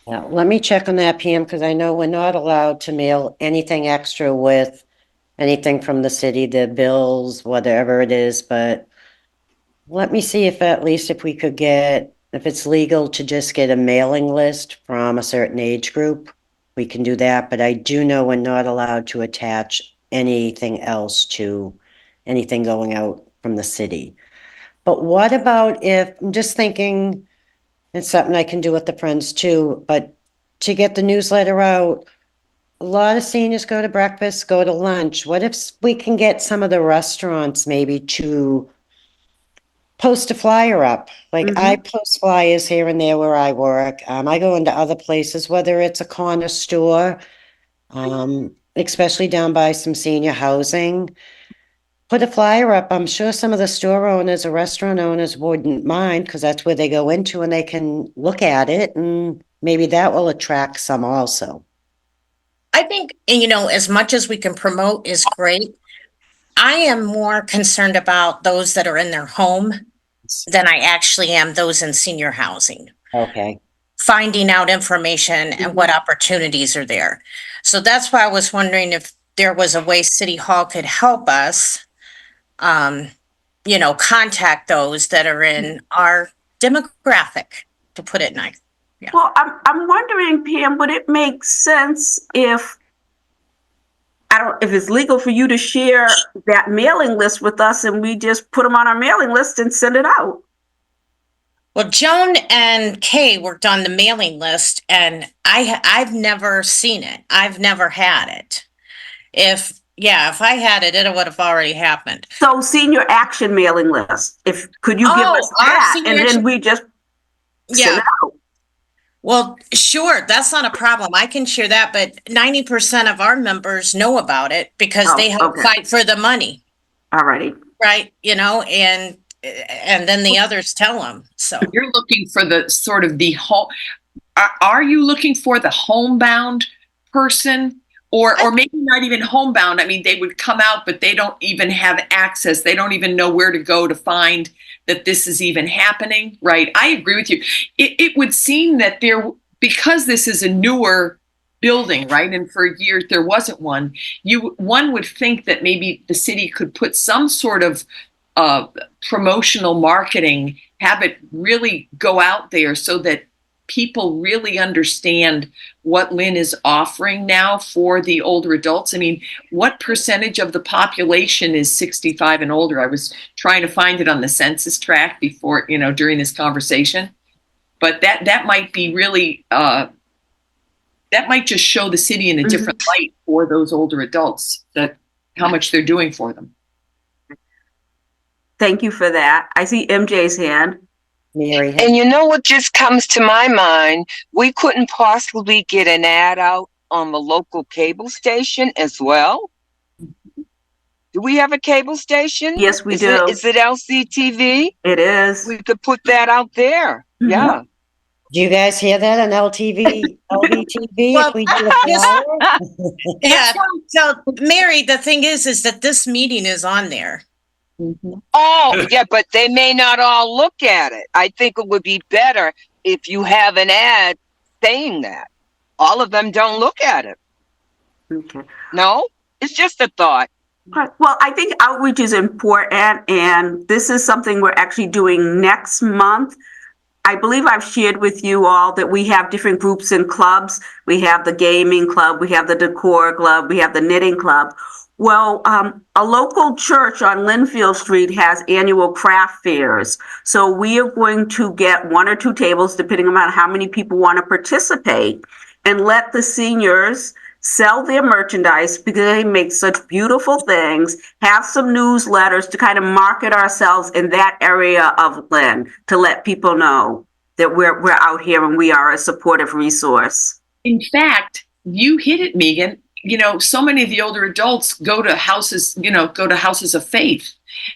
Yeah, let me check on that, Pam, because I know we're not allowed to mail anything extra with anything from the city, the bills, whatever it is, but let me see if at least if we could get, if it's legal to just get a mailing list from a certain age group, we can do that, but I do know we're not allowed to attach anything else to anything going out from the city. But what about if, I'm just thinking, it's something I can do with the friends too, but to get the newsletter out, a lot of seniors go to breakfast, go to lunch. What if we can get some of the restaurants maybe to post a flyer up? Like I post flyers here and there where I work. I go into other places, whether it's a corner store, especially down by some senior housing. Put a flyer up. I'm sure some of the store owners or restaurant owners wouldn't mind because that's where they go into and they can look at it and maybe that will attract some also. I think, as much as we can promote is great. I am more concerned about those that are in their home than I actually am those in senior housing. Okay. Finding out information and what opportunities are there. So that's why I was wondering if there was a way City Hall could help us, contact those that are in our demographic, to put it nice. Yeah. Well, I'm wondering, Pam, would it make sense if it's legal for you to share that mailing list with us and we just put them on our mailing list and send it out? Well, Joan and Kay worked on the mailing list and I've never seen it. I've never had it. If I had it, it would have already happened. So senior action mailing list, could you give us that and then we just send it out? Well, sure. That's not a problem. I can share that, but 90% of our members know about it because they help fight for the money. All righty. Right. And then the others tell them. So you're looking for the sort of the home. Are you looking for the homebound person? Or maybe not even homebound. I mean, they would come out, but they don't even have access. They don't even know where to go to find that this is even happening, right? I agree with you. It would seem that because this is a newer building, right? And for years there wasn't one. One would think that maybe the city could put some sort of promotional marketing, have it really go out there so that people really understand what Lynn is offering now for the older adults. I mean, what percentage of the population is 65 and older? I was trying to find it on the census tract before, during this conversation. But that might be really that might just show the city in a different light for those older adults, that how much they're doing for them. Thank you for that. I see MJ's hand. Mary. And you know what just comes to my mind? We couldn't possibly get an ad out on the local cable station as well. Do we have a cable station? Yes, we do. Is it LCTV? It is. We could put that out there. Yeah. Do you guys hear that on LVTV? Well, If we do a this- flyer? Yeah. So Mary, the thing is that this meeting is on there. Oh, yeah, but they may not all look at it. I think it would be better if you have an ad saying that. All of them don't look at it. Okay. No? It's just a thought. Well, I think outreach is important, and this is something we're actually doing next month. I believe I've shared with you all that we have different groups and clubs. We have the gaming club, we have the decor club, we have the knitting club. Well, a local church on Linfield Street has annual craft fairs. So we are going to get 1 or 2 tables, depending on how many people want to participate, and let the seniors sell their merchandise because they make such beautiful things, have some newsletters to kind of market ourselves in that area of Lynn, to let people know that we're out here and we are a supportive resource. In fact, you hit it, Megan. You know, so many of the older adults go to houses of faith.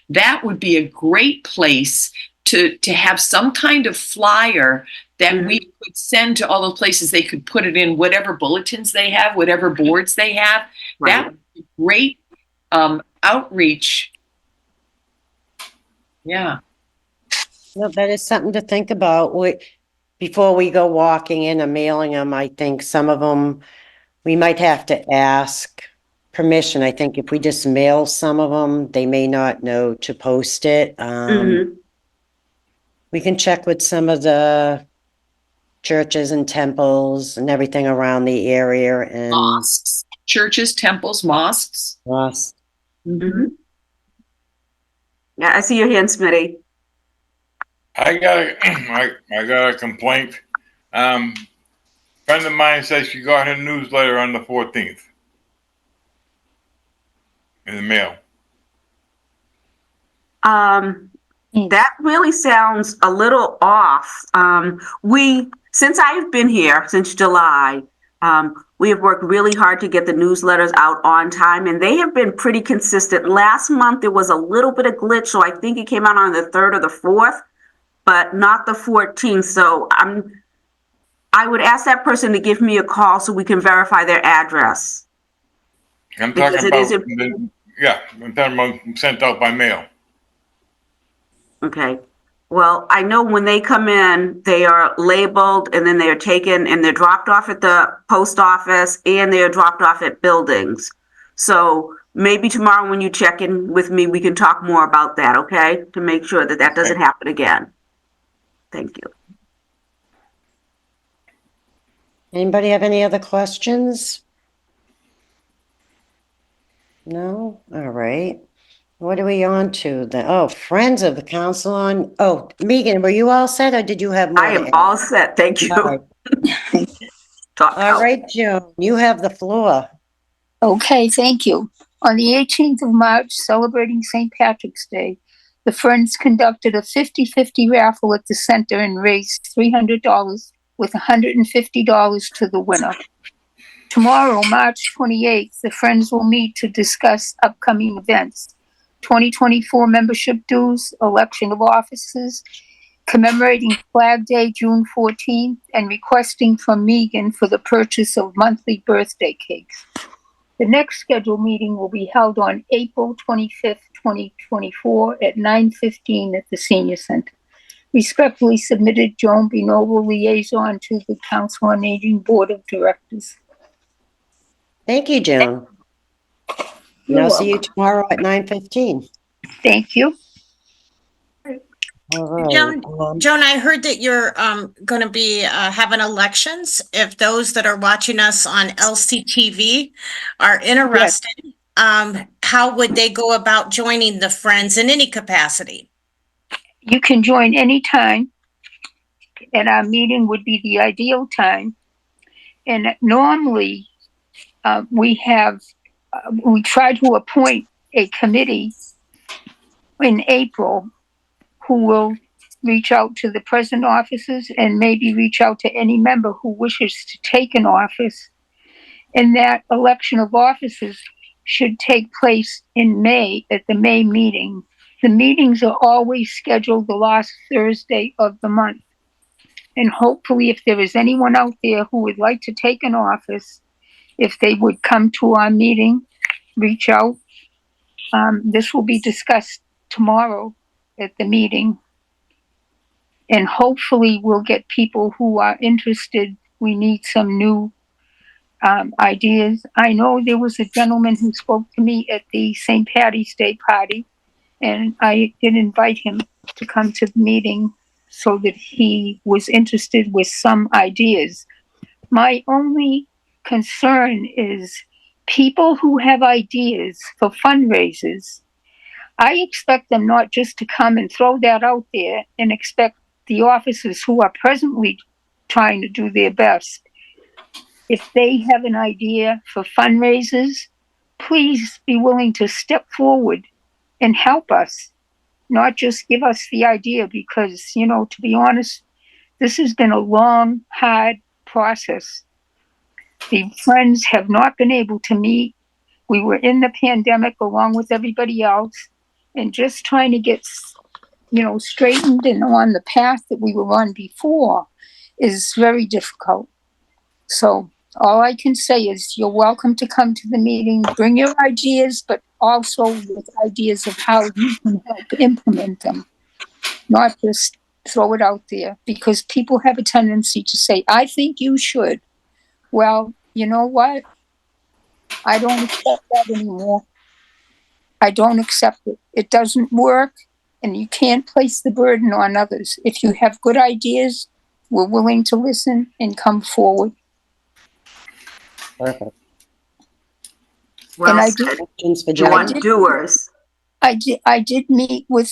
That would be a great place to have some kind of flyer that we could send to all those places. They could put it in whatever bulletins they have, whatever boards they have. Right. That would be great outreach. Yeah. No, that is something to think about. Before we go walking in and mailing them, I think some of them, we might have to ask permission. I think if we just mail some of them, they may not know to post it. We can check with some of the churches and temples and everything around the area and Mosques, churches, temples, mosques. us. Yeah, I see your hand, Smitty. I got a complaint. Friend of mine says she got her newsletter on the 14th in the mail. That really sounds a little off. Since I've been here since July, we have worked really hard to get the newsletters out on time, and they have been pretty consistent. Last month there was a little bit of glitch, so I think it came out on the 3rd or the 4th, but not the 14th. So I would ask that person to give me a call so we can verify their address. I'm Because talking it is about, I'm talking about sent out by mail. Okay. Well, I know when they come in, they are labeled and then they are taken and they're dropped off at the post office and they are dropped off at buildings. So maybe tomorrow when you check in with me, we can talk more about that, okay? To make sure that that doesn't happen again. Thank you. Anybody have any other questions? No? All right. What are we on to then? Oh, Friends of the Council on, Megan, were you all set or did you have more? I to am add? all set. Thank you. All right. All right, Joan, you have the floor. Okay, thank you. On the 18th of March, celebrating St. Patrick's Day, the Friends conducted a 50-50 raffle at the center and raised $300 with $150 to the winner. Tomorrow, March 28th, the Friends will meet to discuss upcoming events, 2024 membership dues, election of officers, commemorating Flag Day, June 14th, and requesting from Megan for the purchase of monthly birthday cakes. The next scheduled meeting will be held on April 25th, 2024 at 9:15 at the Senior Center. Respectfully submitted, Joan B. Noble, Liaison to the Council on Aging Board of Directors. Thank you, Joan. And I'll see you tomorrow at 9:15. Thank you. All right. Joan, I heard that you're going to be having elections. If those that are watching us on LCTV are interested, how would they go about joining the Friends in any capacity? You can join anytime, and our meeting would be the ideal time. And normally, we try to appoint a committee in April who will reach out to the present officers and maybe reach out to any member who wishes to take an office. And that election of officers should take place in May at the May meeting. The meetings are always scheduled the last Thursday of the month. And hopefully, if there is anyone out there who would like to take an office, if they would come to our meeting, reach out. This will be discussed tomorrow at the meeting. And hopefully we'll get people who are interested. We need some new ideas. I know there was a gentleman who spoke to me at the St. Patty's Day party, and I did invite him to come to the meeting so that he was interested with some ideas. My only concern is people who have ideas for fundraisers. I expect them not just to come and throw that out there and expect the officers who are presently trying to do their best. If they have an idea for fundraisers, please be willing to step forward and help us, not just give us the idea, because, you know, to be honest, this has been a long, hard process. The friends have not been able to meet. We were in the pandemic along with everybody else, and just trying to get, you know, straightened and on the path that we were on before is very difficult. So all I can say is you're welcome to come to the meeting, bring your ideas, but also with ideas of how you can help implement them, not just throw it out there, because people have a tendency to say, I think you should. Well, you know what? I don't accept that anymore. I don't accept it. It doesn't work, and you can't place the burden on others. If you have good ideas, we're willing to listen and come forward. Perfect. Well And I said. Questions for You Joan? want doers. I did meet with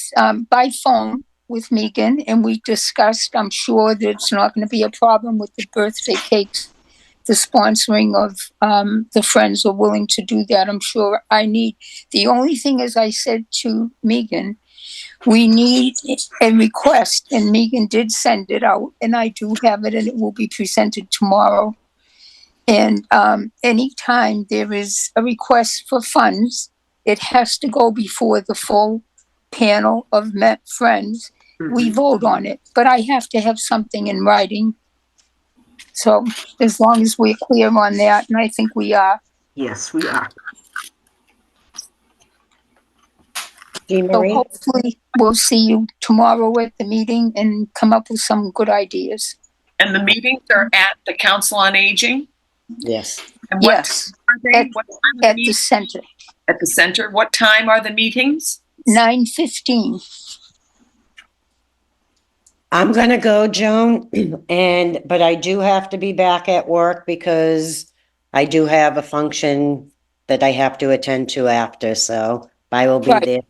by phone with Megan, and we discussed. I'm sure that it's not going to be a problem with the birthday cakes. The sponsoring of the friends are willing to do that. I'm sure the only thing, as I said to Megan, we need a request, and Megan did send it out, and I do have it, and it will be presented tomorrow. And anytime there is a request for funds, it has to go before the full panel of friends. We vote on it, but I have to have something in writing. So as long as we're clear on that, and I think we are. Yes, we are. Jean So Marie? hopefully we'll see you tomorrow at the meeting and come up with some good ideas. And the meetings are at the Council on Aging? Yes. And what Yes, time are they? What time are the at the meetings? center, At the center. What time are the meetings? 9:15. I'm gonna go, Joan, but I do have to be back at work because I do have a function that I have to attend to after, so I will be Right. there.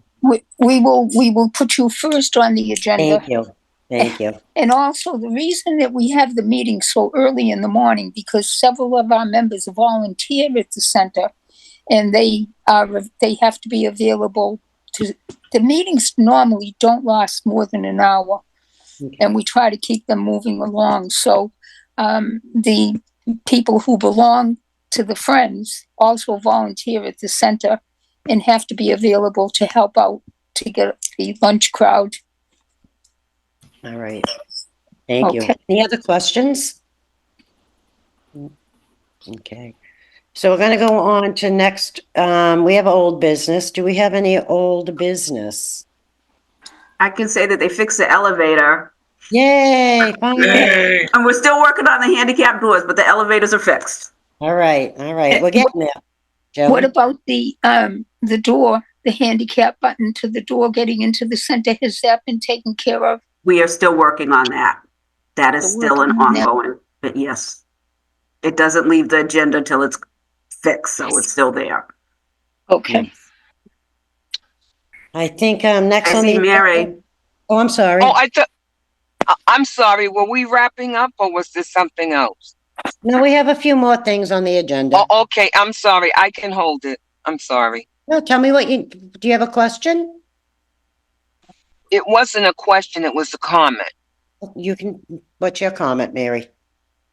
We will put you first on the agenda. Thank you. Thank you. And also the reason that we have the meeting so early in the morning, because several of our members volunteer at the center, and they have to be available the meetings normally don't last more than an hour. Okay. And we try to keep them moving along. So the people who belong to the Friends also volunteer at the center and have to be available to help out to get the lunch crowd. All right. Thank you. Any other questions? Okay. So we're going to go on to next. We have old business. Do we have any old business? I can say that they fixed the elevator. Yay! Finally. Yay. And we're still working on the handicap doors, but the elevators are fixed. All right. All right. We're getting there. Joey? What about the door, the handicap button to the door getting into the center? Has that been taken care of? We are still working on that. That is still an ongoing, but yes. It doesn't leave the agenda till it's fixed, so it's still there. Okay. I think next I on see the Mary. I'm sorry. Oh, I'm sorry. Were we wrapping up or was this something else? No, we have a few more things on the agenda. Oh, okay. I'm sorry. I can hold it. I'm sorry. No, tell me do you have a question? It wasn't a question. It was a comment. What's your comment, Mary?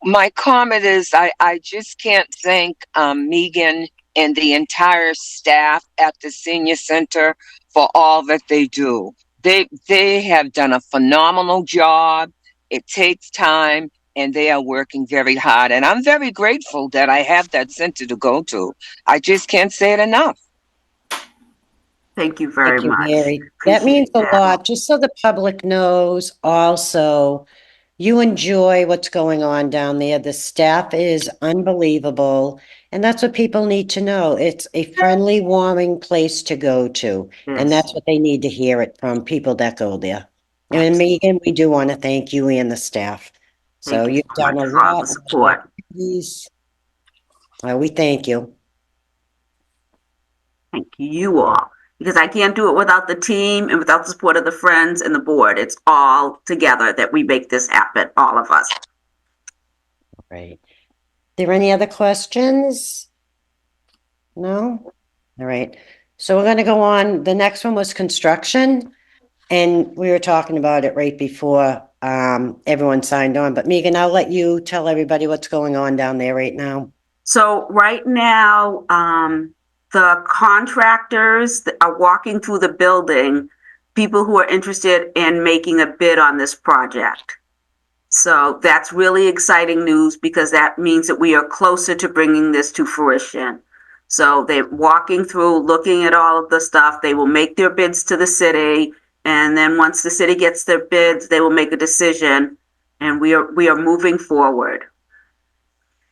My comment is I just can't thank Megan and the entire staff at the senior center for all that they do. They have done a phenomenal job. It takes time and they are working very hard. And I'm very grateful that I have that center to go to. I just can't say it enough. Thank you very Thank you, much. Mary. That means a lot, just so the public knows also, you enjoy what's going on down there. The staff is unbelievable. And that's what people need to know. It's a friendly, warming place to go to. And Yes. that's what they need to hear it from people that go there. And Megan, we do want to thank you and the staff. So Thank you you've so done a much for all lot. the support. We thank you. Thank you all. Because I can't do it without the team and without the support of the friends and the board. It's all together that we make this happen, all of us. Right. There any other questions? No? All right. So we're going to go on. The next one was construction. And we were talking about it right before everyone signed on. But Megan, I'll let you tell everybody what's going on down there right now. So right now, the contractors that are walking through the building, people who are interested in making a bid on this project. So that's really exciting news because that means that we are closer to bringing this to fruition. So they're walking through, looking at all of the stuff. They will make their bids to the city. And then once the city gets their bids, they will make a decision. And we are moving forward.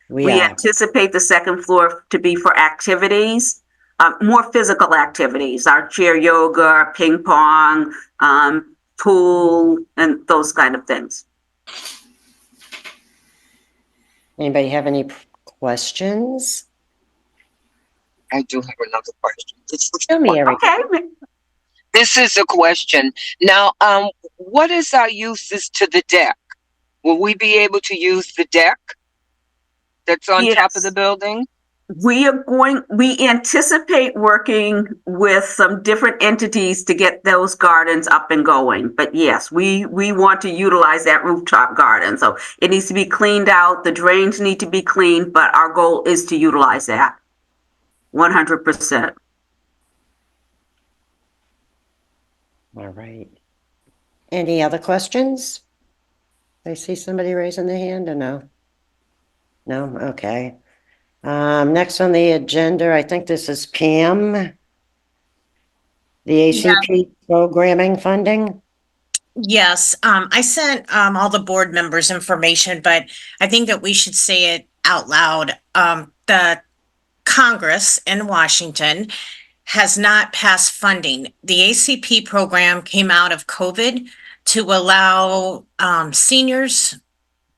We anticipate the second floor to be for activities, more physical activities, our chair yoga, ping pong, pool, and those kind of things. Anybody have any questions? I do have another question. Tell me, Eric. Okay. This is a question. Now, what is our uses to the deck? Will we be able to use the deck that's on top of the building? We anticipate working with some different entities to get those gardens up and going. But yes, we want to utilize that rooftop garden. So it needs to be cleaned out. The drains need to be cleaned, but our goal is to utilize that 100%. All right. Any other questions? I see somebody raising their hand or no? No? Okay. Next on the agenda, I think this is Pam. The ACP programming funding. Yes, I sent all the board members information, but I think that we should say it out loud. The Congress in Washington has not passed funding. The ACP program came out of COVID to allow seniors,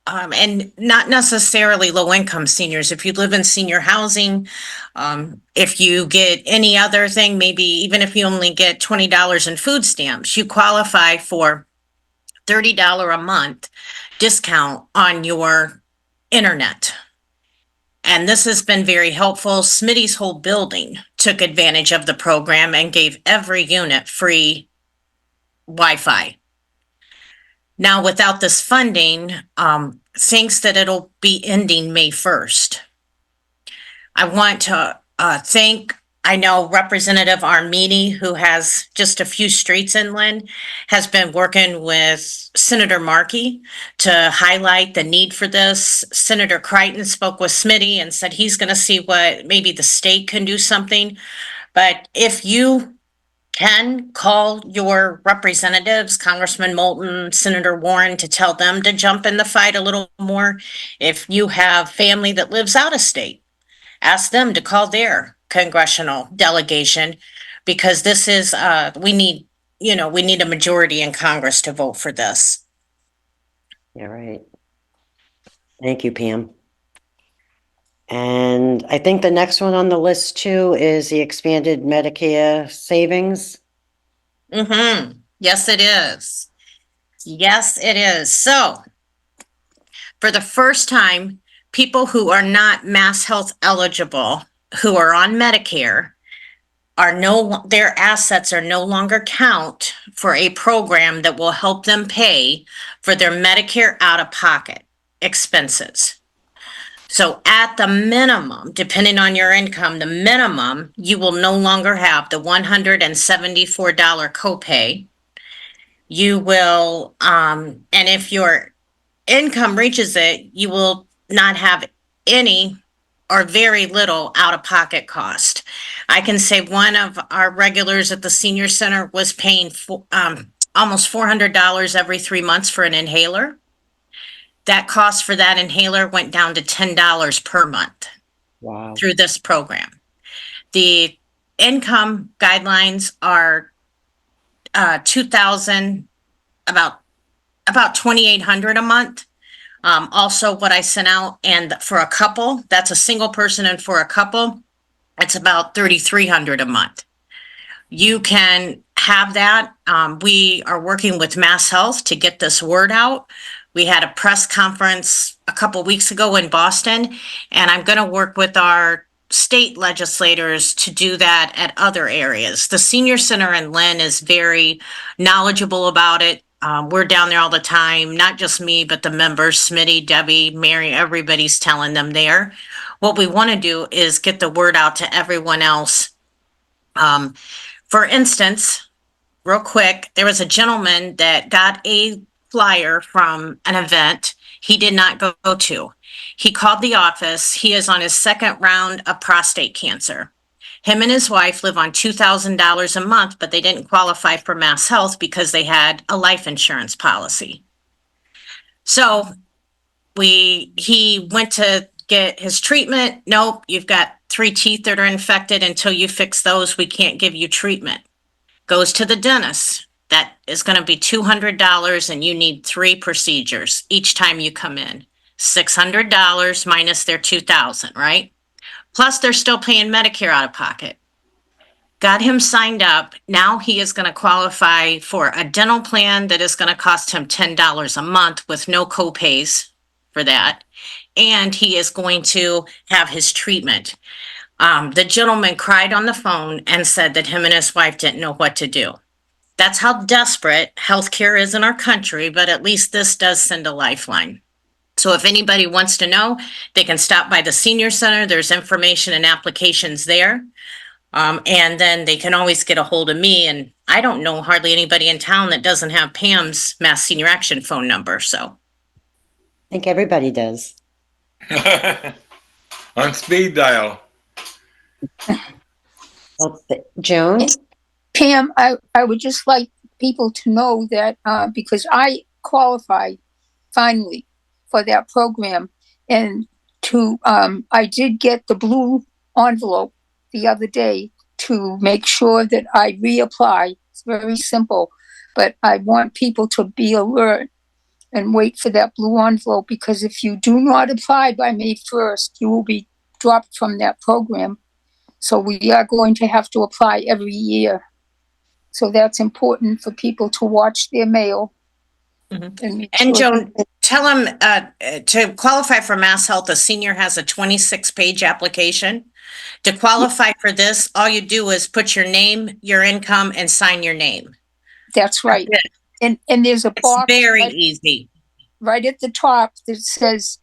and not necessarily low-income seniors. If you live in senior housing, if you get any other thing, maybe even if you only get $20 in food stamps, you qualify for $30 a month discount on your internet. And this has been very helpful. Smitty's whole building took advantage of the program and gave every unit free Wi-Fi. Now, without this funding, thinks that it'll be ending May 1st. I want to thank, I know Representative Armini, who has just a few streets in Lynn, has been working with Senator Markey to highlight the need for this. Senator Crichton spoke with Smitty and said he's going to see what maybe the state can do something. But if you can call your representatives, Congressman Moulton, Senator Warren, to tell them to jump in the fight a little more. If you have family that lives out of state, ask them to call their congressional delegation, because this is, we need a majority in Congress to vote for this. Yeah, right. Thank you, Pam. And I think the next one on the list too is the expanded Medicare savings. Mm-hmm. Yes, it is. Yes, it is. So for the first time, people who are not Mass Health eligible, who are on Medicare, their assets are no longer count for a program that will help them pay for their Medicare out-of-pocket expenses. So at the minimum, depending on your income, the minimum, you will no longer have the $174 copay. You will, and if your income reaches it, you will not have any or very little out-of-pocket cost. I can say one of our regulars at the senior center was paying almost $400 every 3 months for an inhaler. That cost for that inhaler went down to $10 per month. Wow. Through this program. The income guidelines are $2,000, about $2,800 a month. Also what I sent out, and for a couple, that's a single person, and for a couple, it's about $3,300 a month. You can have that. We are working with Mass Health to get this word out. We had a press conference a couple weeks ago in Boston, and I'm going to work with our state legislators to do that at other areas. The senior center in Lynn is very knowledgeable about it. We're down there all the time, not just me, but the members, Smitty, Debbie, Mary, everybody's telling them there. What we want to do is get the word out to everyone else. For instance, real quick, there was a gentleman that got a flyer from an event he did not go to. He called the office. He is on his second round of prostate cancer. Him and his wife live on $2,000 a month, but they didn't qualify for Mass Health because they had a life insurance policy. So he went to get his treatment. Nope, you've got 3 teeth that are infected. Until you fix those, we can't give you treatment. Goes to the dentist. That is going to be $200, and you need 3 procedures each time you come in. $600 minus their $2,000, right? Plus they're still paying Medicare out of pocket. Got him signed up. Now he is going to qualify for a dental plan that is going to cost him $10 a month with no copays for that. And he is going to have his treatment. The gentleman cried on the phone and said that him and his wife didn't know what to do. That's how desperate healthcare is in our country, but at least this does send a lifeline. So if anybody wants to know, they can stop by the senior center. There's information and applications there. And then they can always get a hold of me. And I don't know hardly anybody in town that doesn't have Pam's Mass Senior Action phone number. So I think everybody does. On speed dial. Well, Joan? Pam, I would just like people to know that because I qualified finally for that program, and I did get the blue envelope the other day to make sure that I reapply. It's very simple, but I want people to be alert and wait for that blue envelope, because if you do not apply by May 1st, you will be dropped from that program. So we are going to have to apply every year. So that's important for people to watch their mail. Mm-hmm. And Joan, tell them to qualify for Mass Health, a senior has a 26-page application. To qualify for this, all you do is put your name, your income, and sign your name. That's right. And there's a box. It's very easy. Right at the top that says,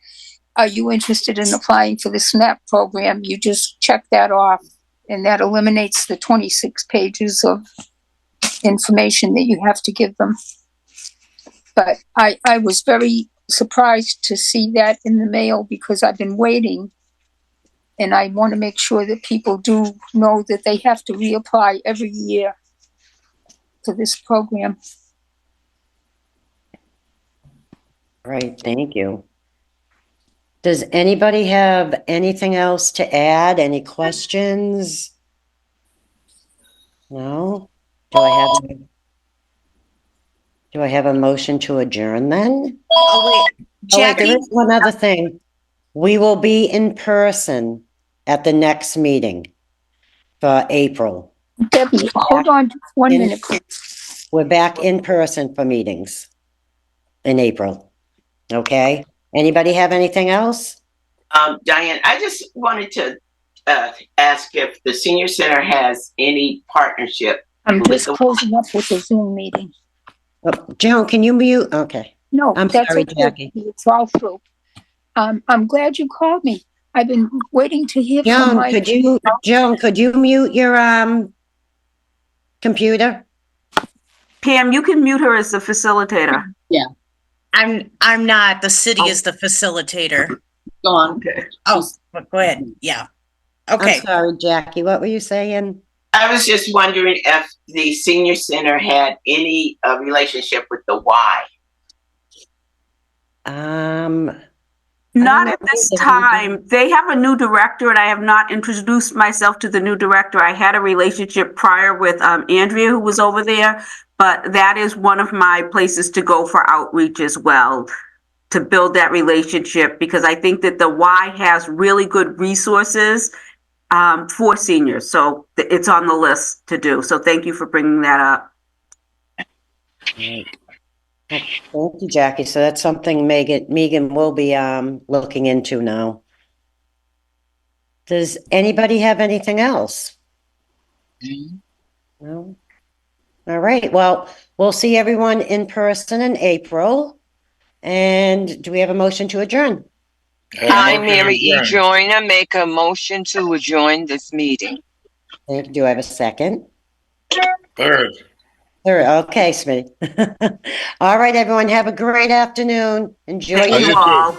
are you interested in applying for the SNAP program? You just check that off, and that eliminates the 26 pages of information that you have to give them. But I was very surprised to see that in the mail, because I've been waiting, and I want to make sure that people do know that they have to reapply every year to this program. Right, thank you. Does anybody have anything else to add? Any questions? No? Do I have a motion to adjourn then? Oh, wait. Jackie? There is one other thing. We will be in person at the next meeting for April. Debbie, hold on just 1 minute, please. We're back in person for meetings in April. Okay? Anybody have anything else? Diane, I just wanted to ask if the senior center has any partnership. I'm with just the- closing up with the Zoom meeting. Oh, Joan, can you mute? Okay. No, I'm that's sorry, okay. Jackie. It's all through. I'm glad you called me. I've been waiting to hear from Joan, my. Joan, could you mute your computer? Pam, you can mute her as the facilitator. I'm not. The city is the facilitator. Go on. Okay. Oh, but go ahead. Yeah. Okay. I'm sorry, Jackie, what were you saying? I was just wondering if the senior center had any relationship with the Y. Not know at this if you time. They have a new director, and I have not introduced myself to the new director. I had a relationship prior with Andrea, who was over there, but that is one of my places to go for outreach as well, to build that relationship, because I think that the Y has really good resources for seniors. So it's on the list to do. So thank you for bringing that up. Thank you, Jackie. So that's something Megan will be looking into now. Does anybody have anything else? No? All right. Well, we'll see everyone in person in April. And do we have a motion to adjourn? I, Motion Mary E. adjourned. Joyner, make a motion to adjourn this meeting. Thank you. Do I have a second? Third. Okay, Smitty. All right, everyone. Have a great afternoon. Enjoy Thank your you you too. all.